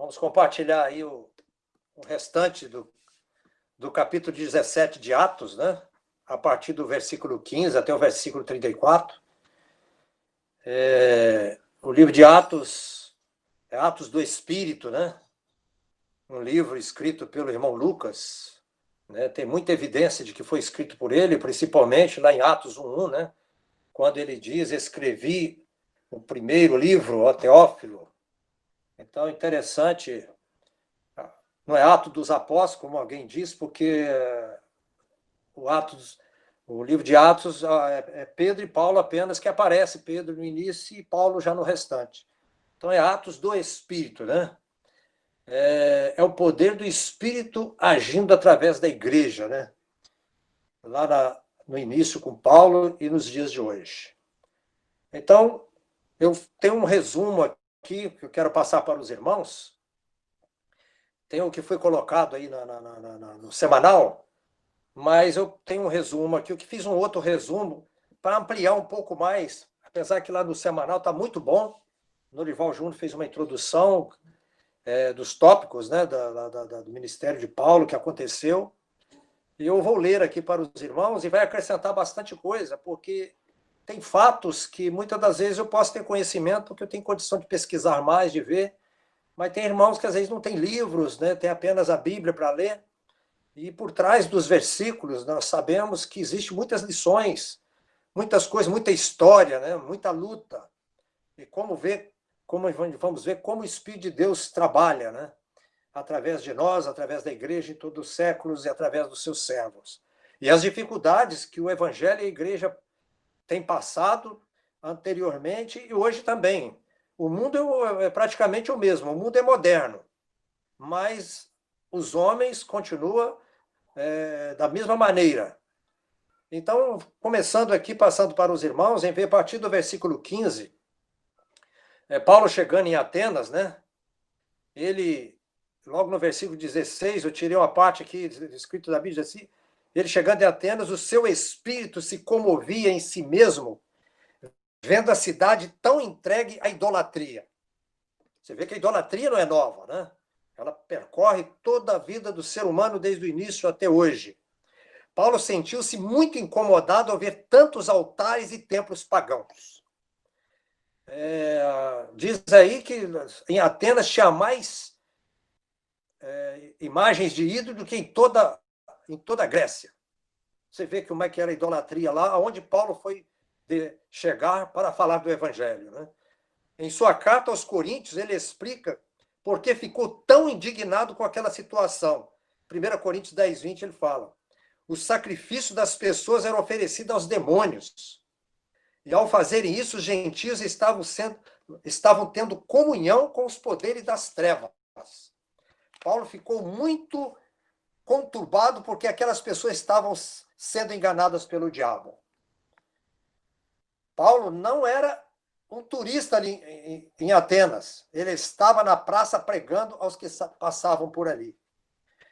Vamos compartilhar aí o restante do capítulo 17 de Atos, né? A partir do versículo 15 até o versículo 34. O livro de Atos é Atos do Espírito, né? Um livro escrito pelo irmão Lucas, né? Tem muita evidência de que foi escrito por ele, principalmente lá em Atos 1:1, né? Quando ele diz: escrevi o primeiro livro, ó Teófilo. Então, interessante, não é Atos dos Apóstolos, como alguém diz, porque o livro de Atos é Pedro e Paulo apenas que aparece, Pedro no início e Paulo já no restante. Então, é Atos do Espírito, né? É o poder do Espírito agindo através da igreja, né? Lá no início com Paulo e nos dias de hoje. Então, eu tenho um resumo aqui que eu quero passar para os irmãos. Tem o que foi colocado aí no semanal, mas eu tenho um resumo aqui, eu que fiz um outro resumo para ampliar um pouco mais, apesar que lá no semanal está muito bom. Norival Júnior fez uma introdução dos tópicos, né, do ministério de Paulo, que aconteceu, e eu vou ler aqui para os irmãos e vai acrescentar bastante coisa, porque tem fatos que muitas das vezes eu posso ter conhecimento, porque eu tenho condição de pesquisar mais, de ver, mas tem irmãos que às vezes não têm livros, né, tem apenas a Bíblia para ler, e por trás dos versículos nós sabemos que existem muitas lições, muitas coisas, muita história, né, muita luta, e vamos ver como o Espírito de Deus trabalha, né, através de nós, através da igreja em todos os séculos e através dos seus servos. E as dificuldades que o Evangelho e a igreja têm passado anteriormente e hoje também. O mundo é praticamente o mesmo, o mundo é moderno, mas os homens continuam da mesma maneira. Então, começando aqui, passando para os irmãos, a partir do versículo 15, Paulo chegando em Atenas, né? Ele, logo no versículo 16, eu tirei uma parte aqui, escrito da Bíblia assim, ele chegando em Atenas, o seu espírito se comovia em si mesmo, vendo a cidade tão entregue à idolatria. Você vê que a idolatria não é nova, né? Ela percorre toda a vida do ser humano desde o início até hoje. Paulo sentiu-se muito incomodado ao ver tantos altares e templos pagãos. Diz aí que em Atenas tinha mais imagens de ídolo do que em toda a Grécia. Você vê como é que era a idolatria lá, onde Paulo foi chegar para falar do Evangelho, né? Em sua carta aos Coríntios, ele explica por que ficou tão indignado com aquela situação. 1 Coríntios 10:20, ele fala: o sacrifício das pessoas era oferecido aos demônios. E ao fazerem isso, os gentios estavam tendo comunhão com os poderes das trevas. Paulo ficou muito conturbado porque aquelas pessoas estavam sendo enganadas pelo diabo. Paulo não era um turista ali em Atenas. Ele estava na praça pregando aos que passavam por ali.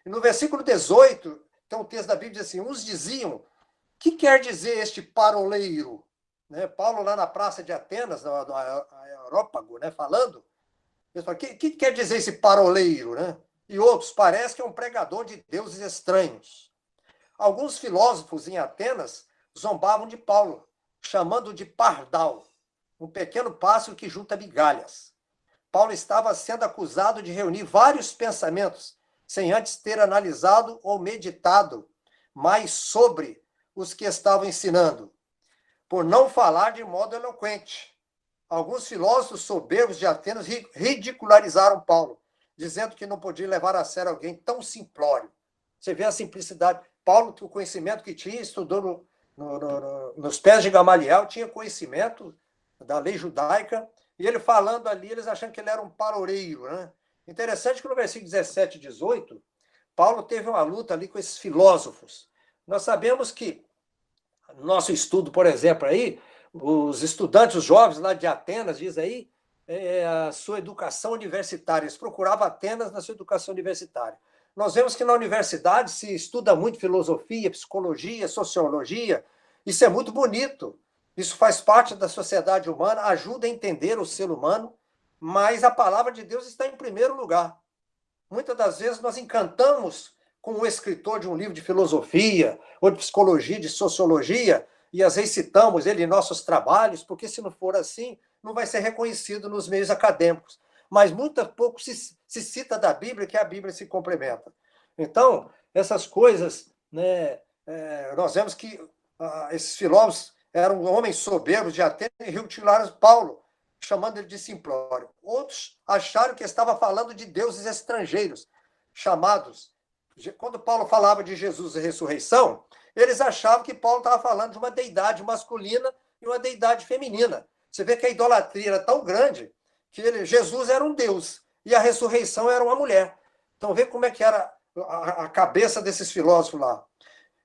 E no versículo 18, tem um texto da Bíblia que diz assim: uns diziam, o que quer dizer este paroleiro? Né? Paulo lá na praça de Atenas, no Areópago, né, falando, ele fala, o que quer dizer esse paroleiro? Né? E outros, parece que é um pregador de deuses estranhos. Alguns filósofos em Atenas zombavam de Paulo, chamando-o de pardal, um pequeno pássaro que junta migalhas. Paulo estava sendo acusado de reunir vários pensamentos, sem antes ter analisado ou meditado mais sobre os que estavam ensinando, por não falar de modo eloquente. Alguns filósofos soberbos de Atenas ridicularizaram Paulo, dizendo que não podia levar a sério alguém tão simplório. Você vê a simplicidade. Paulo, o conhecimento que tinha, estudou nos pés de Gamaliel, tinha conhecimento da lei judaica, e ele falando ali, eles achando que ele era um paroleiro, né? Interessante que no versículo 17 e 18, Paulo teve uma luta ali com esses filósofos. Nós sabemos que, no nosso estudo, por exemplo, aí, os estudantes, os jovens lá de Atenas, diz aí, a sua educação universitária. Eles procuravam Atenas na sua educação universitária. Nós vemos que na universidade se estuda muito filosofia, psicologia, sociologia. Isso é muito bonito. Isso faz parte da sociedade humana, ajuda a entender o ser humano, mas a palavra de Deus está em primeiro lugar. muitas das vezes nós encantamos com o escritor de um livro de filosofia, ou de psicologia, de sociologia, e às vezes citamos ele em nossos trabalhos, porque se não for assim, não vai ser reconhecido nos meios acadêmicos. Mas muito pouco se cita da Bíblia, que a Bíblia se complementa. Então, essas coisas, né, nós vemos que esses filósofos eram homens soberbos de Atenas e ridicularizaram Paulo, chamando ele de simplório. Outros acharam que estava falando de deuses estrangeiros, chamados. Quando Paulo falava de Jesus e ressurreição, eles achavam que Paulo estava falando de uma deidade masculina e uma deidade feminina. Você vê que a idolatria era tão grande que Jesus era um deus e a ressurreição era uma mulher. Então, vê como é que era a cabeça desses filósofos lá.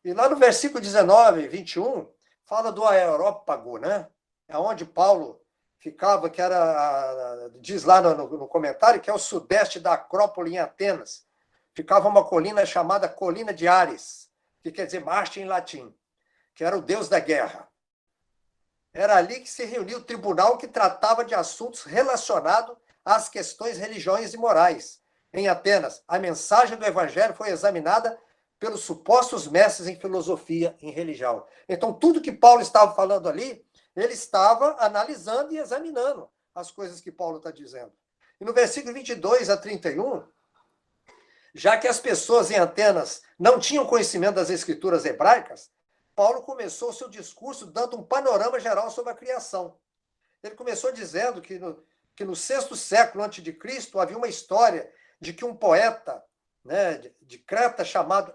E lá no versículo 19, 21, fala do Areópago, né? É onde Paulo ficava, que era, diz lá no comentário, que é o sudeste da Acrópole em Atenas. Ficava uma colina chamada Colina de Ares, que quer dizer Marte em latim, que era o deus da guerra. Era ali que se reunia o tribunal que tratava de assuntos relacionados às questões religiosas e morais. Em Atenas, a mensagem do evangelho foi examinada pelos supostos mestres em filosofia e em religião. Então, tudo que Paulo estava falando ali, ele estava analisando e examinando as coisas que Paulo está dizendo. E no versículo 22 a 31, já que as pessoas em Atenas não tinham conhecimento das escrituras hebraicas, Paulo começou seu discurso dando um panorama geral sobre a criação. Ele começou dizendo que no sexto século antes de Cristo havia uma história de que um poeta, né, de Creta chamado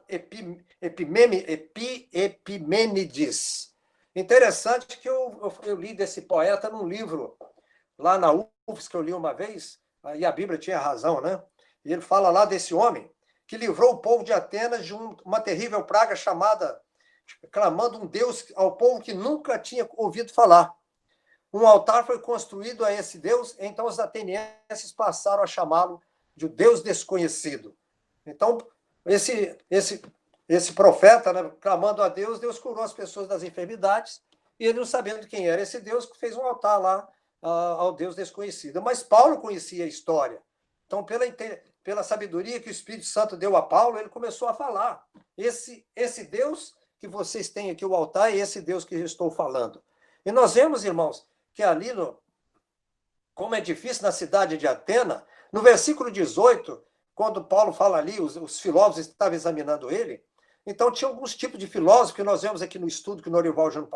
Epimênides. Interessante que eu li desse poeta num livro lá na UFS que eu li uma vez, e a Bíblia tinha razão, né? E ele fala lá desse homem que livrou o povo de Atenas de uma terrível praga chamada, clamando um Deus ao povo que nunca tinha ouvido falar. Um altar foi construído a esse Deus, então os atenienses passaram a chamá-lo de Deus desconhecido. Então, esse profeta, né, clamando a Deus, Deus curou as pessoas das enfermidades, e ele, não sabendo quem era esse Deus, fez um altar lá ao Deus desconhecido. Mas Paulo conhecia a história. Então, pela sabedoria que o Espírito Santo deu a Paulo, ele começou a falar. Esse Deus que vocês têm aqui, o altar, é esse Deus que eu estou falando. E nós vemos, irmãos, que ali, como é difícil na cidade de Atena, no versículo 18, quando Paulo fala ali, os filósofos estavam examinando ele, então tinha alguns tipos de filósofos que nós vemos aqui no estudo que o Norival Júnior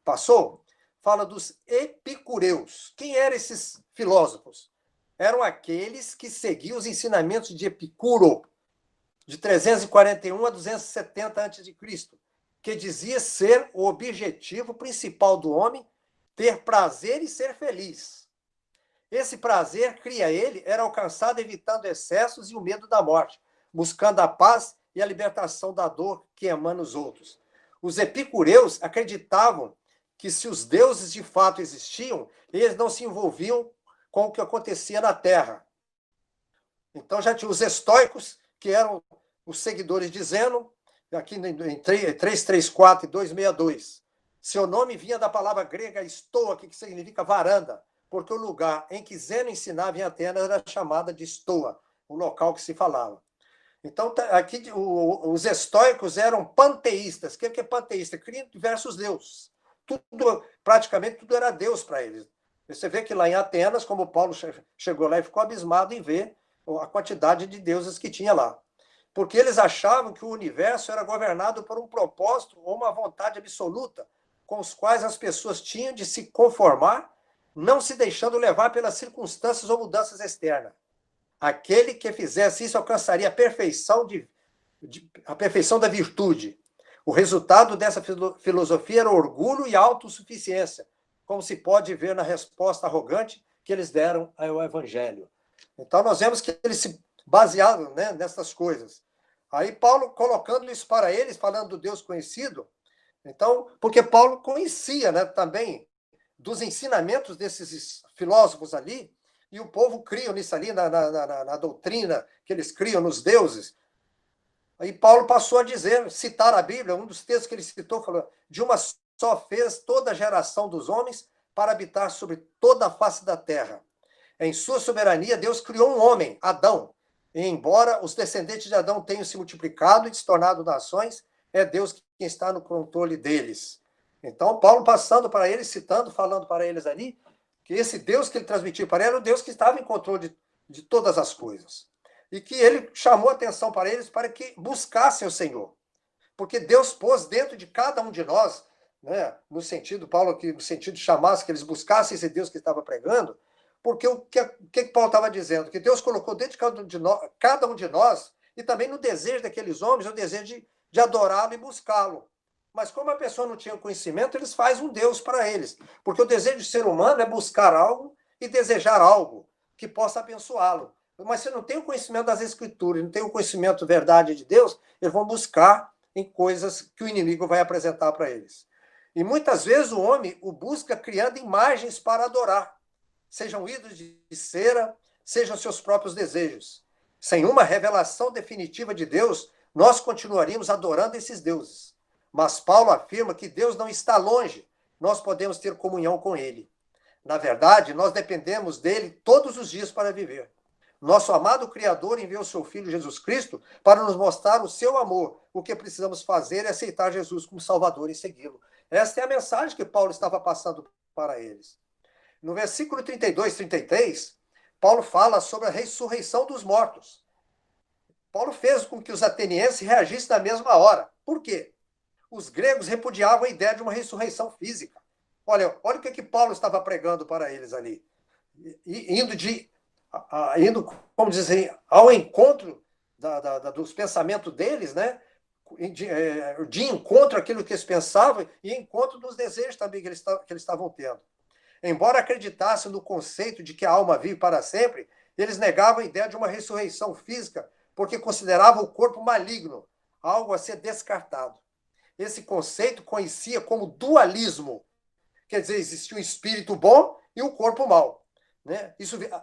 passou, fala dos epicureus. Quem eram esses filósofos? Eram aqueles que seguiam os ensinamentos de Epicuro, de 341 a 270 a.C., que dizia ser o objetivo principal do homem ter prazer e ser feliz. Esse prazer, cria ele, era alcançado evitando excessos e o medo da morte, buscando a paz e a libertação da dor que emana os outros. Os epicureus acreditavam que se os deuses de fato existiam, eles não se envolviam com o que acontecia na Terra. Então já tinha os estoicos, que eram os seguidores de Zeno, aqui em 334 e 262. Seu nome vinha da palavra grega estoa, que significa varanda, porque o lugar em que Zeno ensinava em Atenas era chamada de estoa, o local que se falava. Então, aqui os estoicos eram panteístas. O que é panteísta? Criam diversos deuses. Praticamente tudo era Deus para eles. Você vê que lá em Atenas, como Paulo chegou lá e ficou abismado em ver a quantidade de deuses que tinha lá. Porque eles achavam que o universo era governado por um propósito ou uma vontade absoluta, com os quais as pessoas tinham de se conformar, não se deixando levar pelas circunstâncias ou mudanças externas. Aquele que fizesse isso alcançaria a perfeição da virtude. O resultado dessa filosofia era orgulho e autossuficiência, como se pode ver na resposta arrogante que eles deram ao Evangelho. Então, nós vemos que eles se basearam, né, nessas coisas. Aí, Paulo colocando isso para eles, falando do Deus conhecido, então, porque Paulo conhecia, né, também dos ensinamentos desses filósofos ali, e o povo cria nisso ali, na doutrina que eles criam nos deuses. Aí Paulo passou a dizer, citar a Bíblia, um dos textos que ele citou, falou, de uma só fez toda a geração dos homens para habitar sobre toda a face da terra. Em sua soberania, Deus criou um homem, Adão, E embora os descendentes de Adão tenham se multiplicado e se tornado nações, é Deus quem está no controle deles. Então, Paulo passando para eles, citando, falando para eles ali, que esse Deus que ele transmitiu para eles era o Deus que estava em controle de todas as coisas. E que ele chamou atenção para eles para que buscassem o Senhor. Porque Deus pôs dentro de cada um de nós, né, no sentido, Paulo aqui, no sentido de chamasse que eles buscassem esse Deus que estava pregando, porque o que Paulo estava dizendo? Que Deus colocou dentro de cada um de nós, e também no desejo daqueles homens, o desejo de adorá-lo e buscá-lo. Mas como a pessoa não tinha conhecimento, eles fazem um Deus para eles. Porque o desejo do ser humano é buscar algo e desejar algo que possa abençoá-lo. Mas se não tem o conhecimento das Escrituras, não tem o conhecimento da verdade de Deus, eles vão buscar em coisas que o inimigo vai apresentar para eles. E muitas vezes o homem o busca criando imagens para adorar, sejam ídolos de cera, sejam seus próprios desejos. Sem uma revelação definitiva de Deus, nós continuaríamos adorando esses deuses. Mas Paulo afirma que Deus não está longe, nós podemos ter comunhão com ele. Na verdade, nós dependemos dele todos os dias para viver. Nosso amado Criador enviou seu Filho Jesus Cristo para nos mostrar o seu amor. O que precisamos fazer é aceitar Jesus como Salvador e segui-lo. Esta é a mensagem que Paulo estava passando para eles. No versículo 32, 33, Paulo fala sobre a ressurreição dos mortos. Paulo fez com que os atenienses reagissem na mesma hora. Por quê? Os gregos repudiavam a ideia de uma ressurreição física. Olha o que Paulo estava pregando para eles ali. Indo, como dizer, ao encontro dos pensamentos deles, né? De encontro àquilo que eles pensavam e encontro dos desejos também que eles estavam tendo. Embora acreditassem no conceito de que a alma vive para sempre, eles negavam a ideia de uma ressurreição física porque consideravam o corpo maligno, algo a ser descartado. Esse conceito conhecia como dualismo, quer dizer, existia um espírito bom e um corpo mau. Né?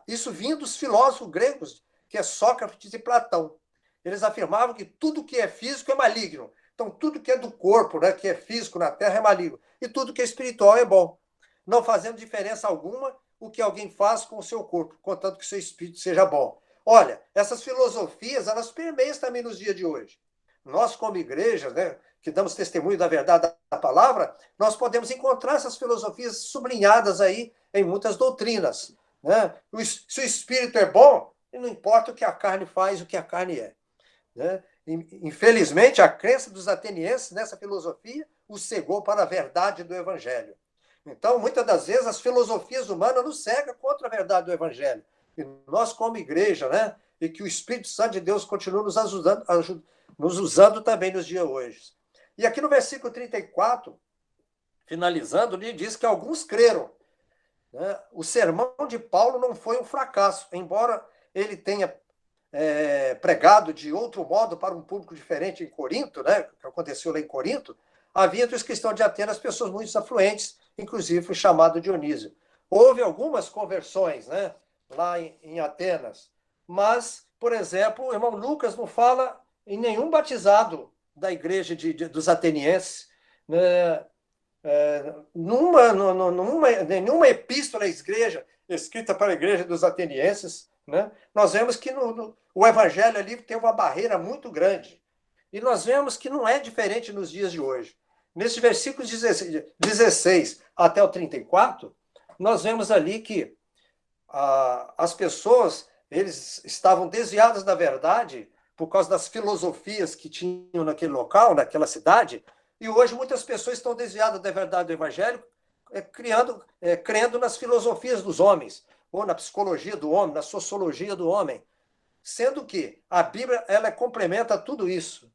Isso vinha dos filósofos gregos, que é Sócrates e Platão. Eles afirmavam que tudo que é físico é maligno. Então, tudo que é do corpo, né, que é físico na Terra é maligno. E tudo que é espiritual é bom. Não fazendo diferença alguma o que alguém faz com o seu corpo, contanto que o seu espírito seja bom. Olha, essas filosofias, elas permeiam também nos dias de hoje. Nós, como igreja, né, que damos testemunho da verdade da palavra, nós podemos encontrar essas filosofias sublinhadas aí em muitas doutrinas. Né? Se o espírito é bom, não importa o que a carne faz, o que a carne é. Né? Infelizmente, a crença dos atenienses nessa filosofia os cegou para a verdade do evangelho. Então, muitas das vezes, as filosofias humanas nos cegam contra a verdade do evangelho. E nós, como igreja, né, e que o Espírito Santo de Deus continue nos usando também nos dias hoje. E aqui no versículo 34, finalizando, ele diz que alguns creram. Né? O sermão de Paulo não foi um fracasso, embora ele tenha pregado de outro modo para um público diferente em Corinto, né, que aconteceu lá em Corinto, havia entre os cristãos de Atenas pessoas muito afluentes, inclusive o chamado Dionísio. Houve algumas conversões, né, lá em Atenas, mas, por exemplo, o irmão Lucas não fala em nenhum batizado da igreja dos atenienses, né, nenhuma epístola à igreja escrita para a igreja dos atenienses, né, nós vemos que o evangelho ali tem uma barreira muito grande. E nós vemos que não é diferente nos dias de hoje. Nesses versículos 16 até o 34, nós vemos ali que as pessoas eles estavam desviadas da verdade por causa das filosofias que tinham naquele local, naquela cidade, e hoje muitas pessoas estão desviadas da verdade do evangelho, crendo nas filosofias dos homens, ou na psicologia do homem, na sociologia do homem, sendo que a Bíblia ela complementa tudo isso.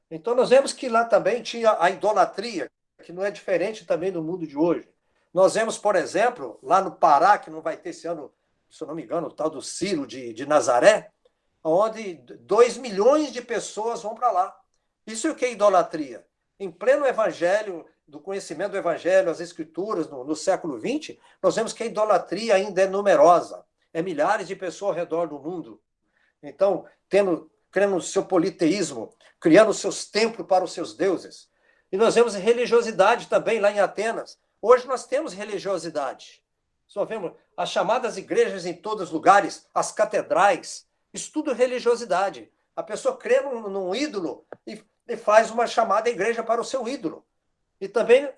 Então nós vemos que lá também tinha a idolatria, que não é diferente também do mundo de hoje. Nós vemos, por exemplo, lá no Pará, que não vai ter esse ano, se eu não me engano, o tal do Ciro de Nazaré, onde 2 milhões de pessoas vão para lá. Isso é o que é idolatria? Em pleno evangelho, do conhecimento do evangelho, as escrituras, no século XX, nós vemos que a idolatria ainda é numerosa. É milhares de pessoas ao redor do mundo. Então, crendo no seu politeísmo, criando seus templos para os seus deuses. E nós vemos religiosidade também lá em Atenas. Hoje nós temos religiosidade. Só vemos as chamadas igrejas em todos os lugares, as catedrais, Isso tudo é religiosidade. A pessoa crê num ídolo e faz uma chamada à igreja para o seu ídolo. E também,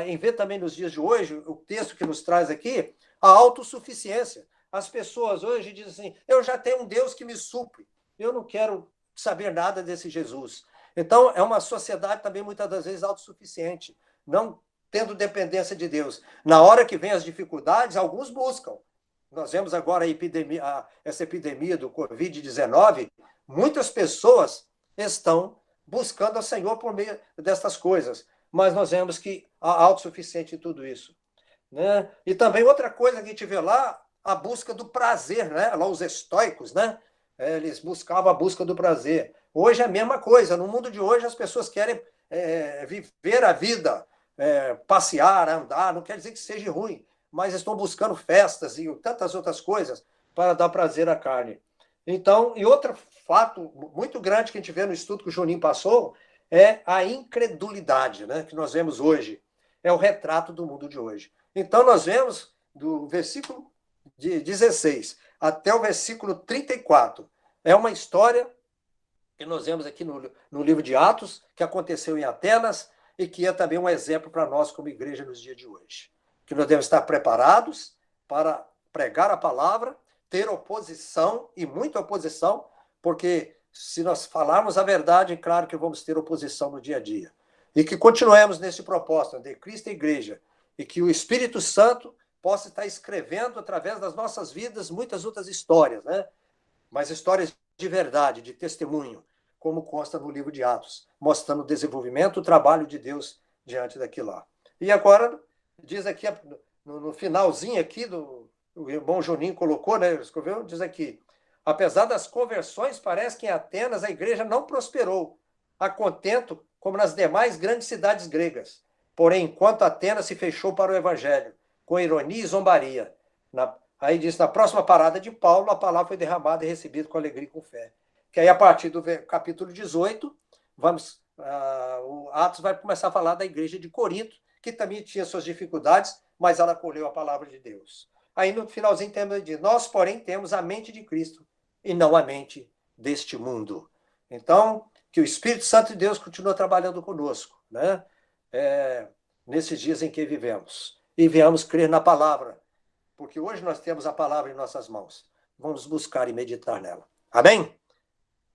em ver também nos dias de hoje, o texto que nos traz aqui, a autossuficiência. As pessoas hoje dizem assim, eu já tenho um Deus que me supre, eu não quero saber nada desse Jesus. Então, é uma sociedade também, muitas das vezes, autossuficiente, não tendo dependência de Deus. Na hora que vem as dificuldades, alguns buscam. Nós vemos agora essa epidemia do Covid-19, muitas pessoas estão buscando ao Senhor por meio destas coisas, mas nós vemos que há autossuficiente em tudo isso. Né? E também outra coisa que a gente vê lá, a busca do prazer, né? Lá os estoicos, né? Eles buscavam a busca do prazer. Hoje é a mesma coisa. No mundo de hoje, as pessoas querem viver a vida, passear, andar. Não quer dizer que seja ruim, mas estão buscando festas e tantas outras coisas para dar prazer à carne. Então, e outro fato muito grande que a gente vê no estudo que o Juninho passou é a incredulidade, né? Que nós vemos hoje. É o retrato do mundo de hoje. Então, nós vemos do versículo de 16 até o versículo 34. É uma história que nós vemos aqui no livro de Atos, que aconteceu em Atenas e que é também um exemplo para nós como igreja nos dias de hoje. Que nós devemos estar preparados para pregar a palavra, ter oposição e muita oposição, porque se nós falarmos a verdade, é claro que vamos ter oposição no dia a dia. E que continuemos nesse propósito de Cristo e igreja, e que o Espírito Santo possa estar escrevendo através das nossas vidas muitas outras histórias, né? Mas histórias de verdade, de testemunho, como consta no livro de Atos, mostrando o desenvolvimento, o trabalho de Deus diante daquilo lá. E agora, diz aqui, no finalzinho aqui, o irmão Juninho colocou, né, escreveu, diz aqui, apesar das conversões, parece que em Atenas a igreja não prosperou, a contento como nas demais grandes cidades gregas. Porém, enquanto Atenas se fechou para o evangelho, com ironia e zombaria. Aí diz, na próxima parada de Paulo, a palavra foi derramada e recebida com alegria e com fé. Que aí, a partir do capítulo 18, o Atos vai começar a falar da igreja de Corinto, que também tinha suas dificuldades, mas ela acolheu a palavra de Deus. Aí, no finalzinho, diz, nós, porém, temos a mente de Cristo e não a mente deste mundo. Então, que o Espírito Santo de Deus continue trabalhando conosco, né? Nesses dias em que vivemos. E venhamos crer na palavra, porque hoje nós temos a palavra em nossas mãos. Vamos buscar e meditar nela. Amém?